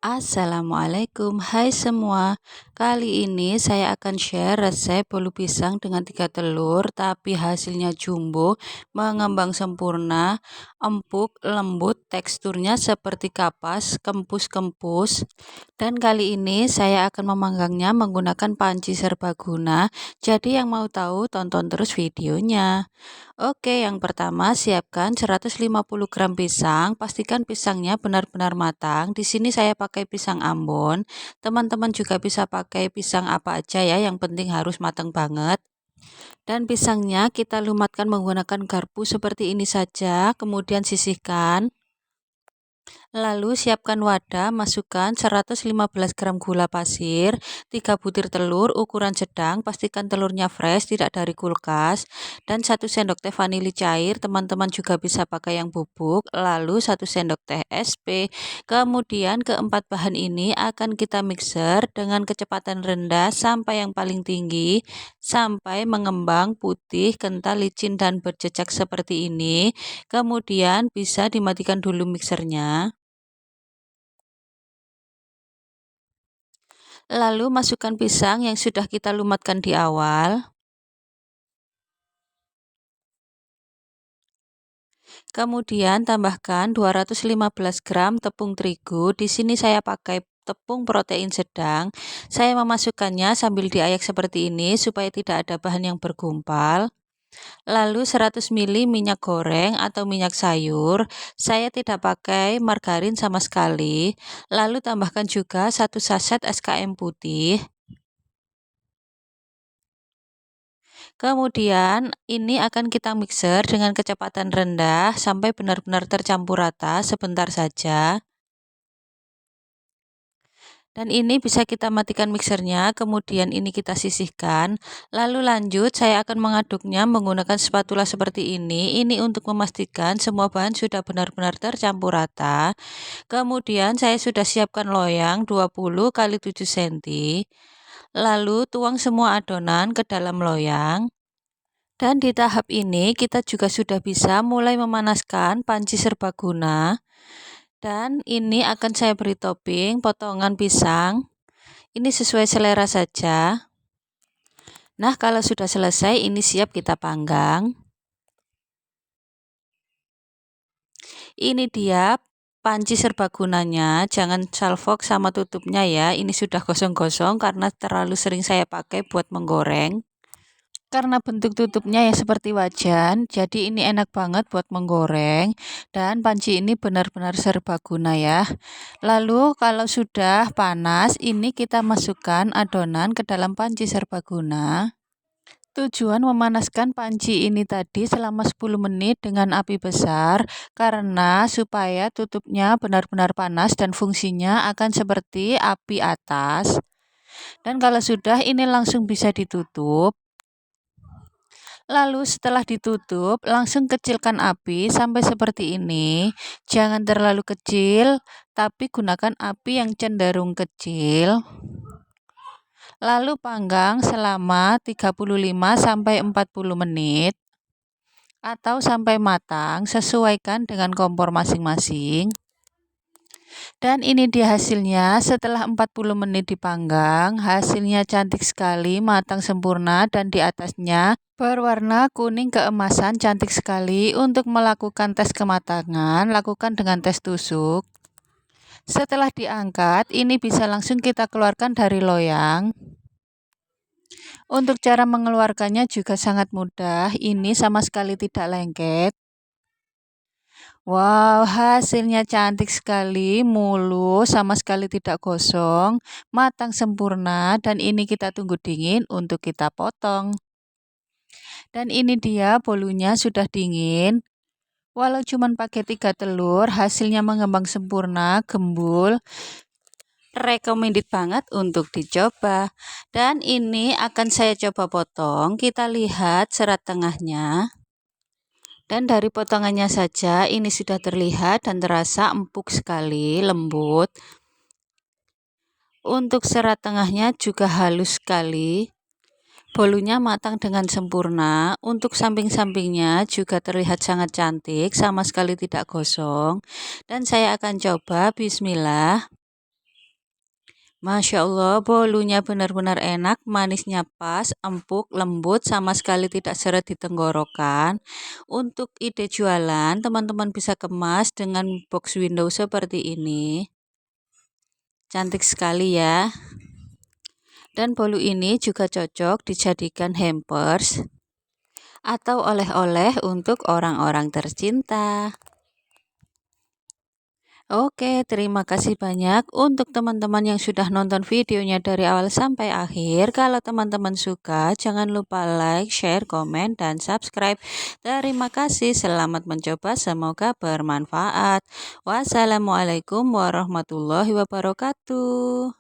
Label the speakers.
Speaker 1: Assalamualaikum, hai semua. Kali ini saya akan share resep bolu pisang dengan 3 telur, tapi hasilnya jumbo, mengembang sempurna, empuk, lembut, teksturnya seperti kapas, kempus-kempus. Dan kali ini saya akan memanggangnya menggunakan panci serbaguna. Jadi yang mau tahu tonton terus videonya. Oke, yang pertama siapkan 150 gram pisang. Pastikan pisangnya benar-benar matang. Di sini saya pakai pisang Ambon. Teman-teman juga bisa pakai pisang apa aja ya, yang penting harus matang banget. Dan pisangnya kita lumatkan menggunakan garpu seperti ini saja, kemudian sisihkan. Lalu siapkan wadah, masukkan 115 gram gula pasir, 3 butir telur ukuran sedang, pastikan telurnya fresh, tidak dari kulkas, dan 1 sendok teh vanili cair, teman-teman juga bisa pakai yang bubuk, lalu 1 sendok teh SP. Kemudian keempat bahan ini akan kita mixer dengan kecepatan rendah sampai yang paling tinggi, sampai mengembang, putih, kental, licin, dan berjejak seperti ini. Kemudian bisa dimatikan dulu mixernya. Lalu masukkan pisang yang sudah kita lumatkan di awal. Kemudian tambahkan 215 gram tepung terigu. Di sini saya pakai tepung protein sedang. Saya memasukkannya sambil diayak seperti ini supaya tidak ada bahan yang bergumpal. Lalu 100 ml minyak goreng atau minyak sayur. Saya tidak pakai margarin sama sekali. Lalu tambahkan juga 1 saset SKM putih. Kemudian ini akan kita mixer dengan kecepatan rendah sampai benar-benar tercampur rata sebentar saja. Dan ini bisa kita matikan mixernya, kemudian ini kita sisihkan. Lalu lanjut saya akan mengaduknya menggunakan spatula seperti ini. Ini untuk memastikan semua bahan sudah benar-benar tercampur rata. Kemudian saya sudah siapkan loyang 20 x 7 cm. Lalu tuang semua adonan ke dalam loyang. Dan di tahap ini kita juga sudah bisa mulai memanaskan panci serbaguna. Dan ini akan saya beri topping potongan pisang. Ini sesuai selera saja. Nah, kalau sudah selesai ini siap kita panggang. Ini dia panci serbagunanya, jangan salfok sama tutupnya ya. Ini sudah gosong-gosong karena terlalu sering saya pakai buat menggoreng. Karena bentuk tutupnya ya seperti wajan, jadi ini enak banget buat menggoreng, dan panci ini benar-benar serbaguna ya. Lalu kalau sudah panas, ini kita masukkan adonan ke dalam panci serbaguna. Tujuan memanaskan panci ini tadi selama 10 menit dengan api besar, karena supaya tutupnya benar-benar panas dan fungsinya akan seperti api atas. Dan kalau sudah, ini langsung bisa ditutup. Lalu setelah ditutup, langsung kecilkan api sampai seperti ini. Jangan terlalu kecil, tapi gunakan api yang cenderung kecil. Lalu panggang selama 35-40 menit atau sampai matang, sesuaikan dengan kompor masing-masing. Dan ini dia hasilnya setelah 40 menit dipanggang. Hasilnya cantik sekali, matang sempurna, dan di atasnya berwarna kuning keemasan, cantik sekali. Untuk melakukan tes kematangan, lakukan dengan tes tusuk. Setelah diangkat, ini bisa langsung kita keluarkan dari loyang. Untuk cara mengeluarkannya juga sangat mudah, ini sama sekali tidak lengket. Wow, hasilnya cantik sekali, mulus, sama sekali tidak gosong, matang sempurna, dan ini kita tunggu dingin untuk kita potong. Dan ini dia bolunya sudah dingin. Walau cuma pakai 3 telur, hasilnya mengembang sempurna, gembul. Recommended banget untuk dicoba. Dan ini akan saya coba potong, kita lihat serat tengahnya. Dan dari potongannya saja ini sudah terlihat dan terasa empuk sekali, lembut. Untuk serat tengahnya juga halus sekali. Bolunya matang dengan sempurna. Untuk samping-sampingnya juga terlihat sangat cantik, sama sekali tidak gosong. Dan saya akan coba, bismillah. Masya Allah, bolunya benar-benar enak, manisnya pas, empuk, lembut, sama sekali tidak seret di tenggorokan. Untuk ide jualan, teman-teman bisa kemas dengan box window seperti ini. Cantik sekali ya. Dan bolu ini juga cocok dijadikan hampers atau oleh-oleh untuk orang-orang tercinta. Oke, terima kasih banyak untuk teman-teman yang sudah nonton videonya dari awal sampai akhir. Kalau teman-teman suka, jangan lupa like, share, komen, dan subscribe. Terima kasih, selamat mencoba, semoga bermanfaat. Wassalamualaikum warahmatullahi wabarakatuh.